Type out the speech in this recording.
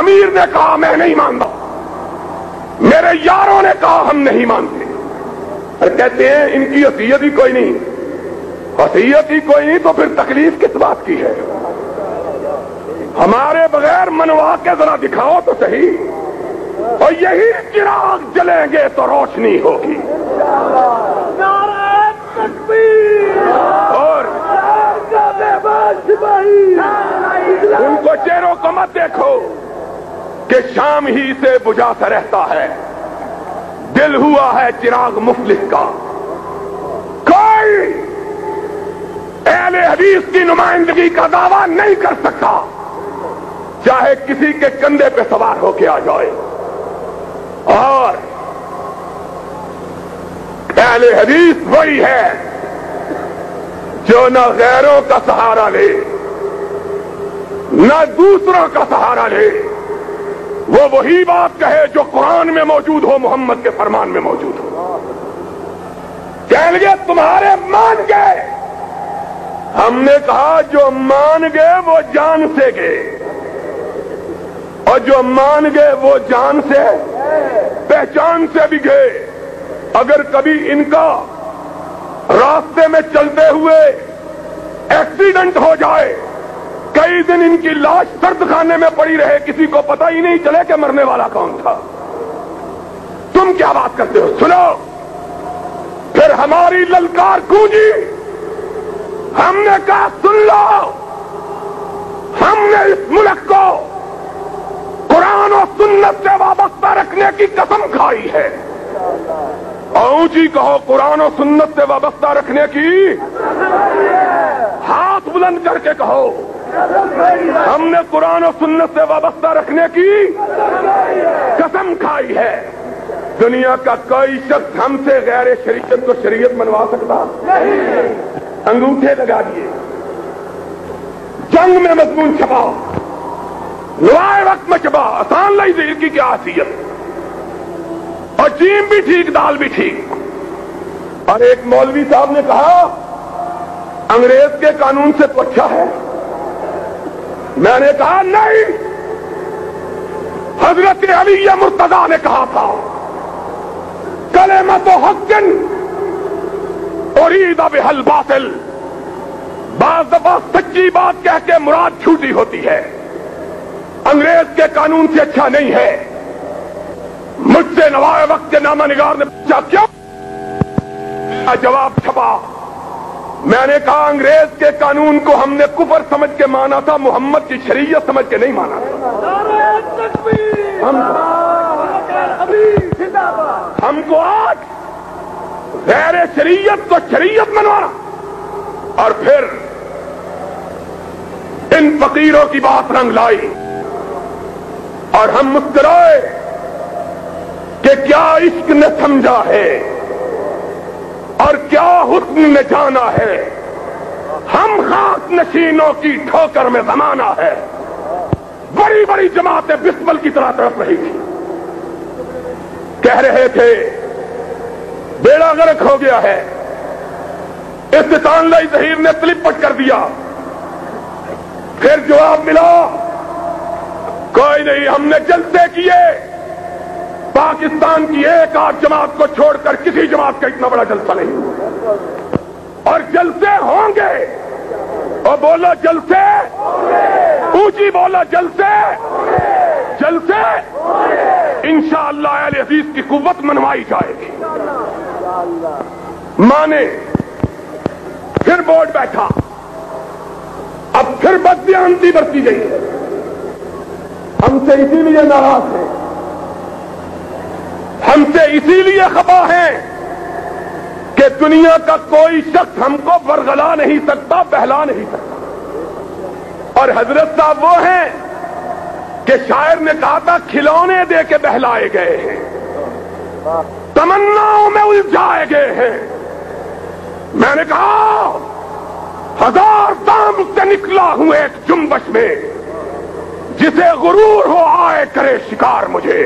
امیر نے کہا میں نہیں مانتا، میرے یاروں نے کہا ہم نہیں مانتے، اور کہتے ہیں ان کی حیثیت ہی کوئی نہیں، حیثیت ہی کوئی نہیں تو پھر تکلیف کس بات کی ہے؟ ہمارے بغیر منوا کے ذرا دکھاؤ تو صحیح، اور یہی چراغ جلیں گے تو روشنی ہوگی۔ اور ان کو چہروں کو مت دیکھو کہ شام ہی سے بجھا سا رہتا ہے، دل ہوا ہے چراغ مفلس کا۔ کوئی اہل حدیث کی نمائندگی کا دعویٰ نہیں کر سکتا چاہے کسی کے کندھے پہ سوار ہو کے آ جائے، اور اہل حدیث وہی ہے جو نہ غیروں کا سہارا لے نہ دوسروں کا سہارا لے، وہ وہی بات کہے جو قرآن میں موجود ہو، محمد کے فرمان میں موجود ہو۔ کہہ گے تمہارے مان گئے، ہم نے کہا جو مان گئے وہ جان سے گئے، اور جو مان گئے وہ جان سے پہچان سے بھی گئے۔ اگر کبھی ان کا راستے میں چلتے ہوئے ایکسیڈنٹ ہو جائے، کئی دن ان کی لاش سرد خانے میں پڑی رہے، کسی کو پتہ ہی نہیں چلے کہ مرنے والا کون تھا، تم کیا بات کرتے ہو؟ سنو، پھر ہماری للکار گونجی، ہم نے کہا سن لو، ہم نے اس ملک کو قرآن و سنت سے وابستہ رکھنے کی قسم کھائی ہے، اور اونچی کہو قرآن و سنت سے وابستہ رکھنے کی، ہاتھ بلند کر کے کہو ہم نے قرآن و سنت سے وابستہ رکھنے کی قسم کھائی ہے۔ دنیا کا کوئی شخص ہم سے غیر شریعت کو شریعت منوا سکتا؟ انگوٹھے لگا دیے، جنگ میں مضمون چھپا، لوائے وقت میں چھپا، آسان لائی زہر کی کیا حیثیت، اور جیم بھی ٹھیک دال بھی ٹھیک۔ اور ایک مولوی صاحب نے کہا انگریز کے قانون سے تو اچھا ہے، میں نے کہا نہیں، حضرت علی مرتضیٰ نے کہا تھا کلمۃ حق ارید بہا الباطل، بعض دفعہ سچی بات کہہ کے مراد جھوٹی ہوتی ہے، انگریز کے قانون سے اچھا نہیں ہے۔ مجھ سے نوائے وقت کے نامہ نگار نے پوچھا کیوں؟ جواب چھپا، میں نے کہا انگریز کے قانون کو ہم نے کفر سمجھ کے مانا تھا، محمد کی شریعت سمجھ کے نہیں مانا تھا۔ ہم کو آج غیر شریعت کو شریعت منوانا، اور پھر ان فقیروں کی بات رنگ لائی، اور ہم مسکرائے کہ کیا عشق نے سمجھا ہے اور کیا حسن نے جانا ہے، ہم خاک نشینوں کی ٹھوکر میں زمانہ ہے۔ بڑی بڑی جماعتیں بسمل کی طرح تڑپ رہی تھی، کہہ رہے تھے بیڑا غرق ہو گیا ہے، استطان لائی ظہیر نے تلپ پٹ کر دیا۔ پھر جواب ملا کوئی نہیں، ہم نے جلسے کیے، پاکستان کی ایک آدھ جماعت کو چھوڑ کر کسی جماعت کا اتنا بڑا جلسہ نہیں، اور جلسے ہوں گے، اور بولو جلسے، اونچی بولو جلسے، جلسے انشاءاللہ اہل حدیث کی قوت منوائی جائے گی۔ مانے پھر بورڈ بیٹھا، اب پھر بددیانتی برتی گئی ہے، ہم سے اسی لیے ناراض ہیں، ہم سے اسی لیے خفا ہیں کہ دنیا کا کوئی شخص ہم کو ورغلا نہیں سکتا، بہلا نہیں سکتا۔ اور حضرت صاحب وہ ہیں کہ شاعر نے کہا تھا کھلونے دے کے بہلائے گئے ہیں، تمناؤں میں الجھائے گئے ہیں۔ میں نے کہا ہزار دام سے نکلا ہوں ایک جنبش میں، جسے غرور ہو آئے کرے شکار مجھے۔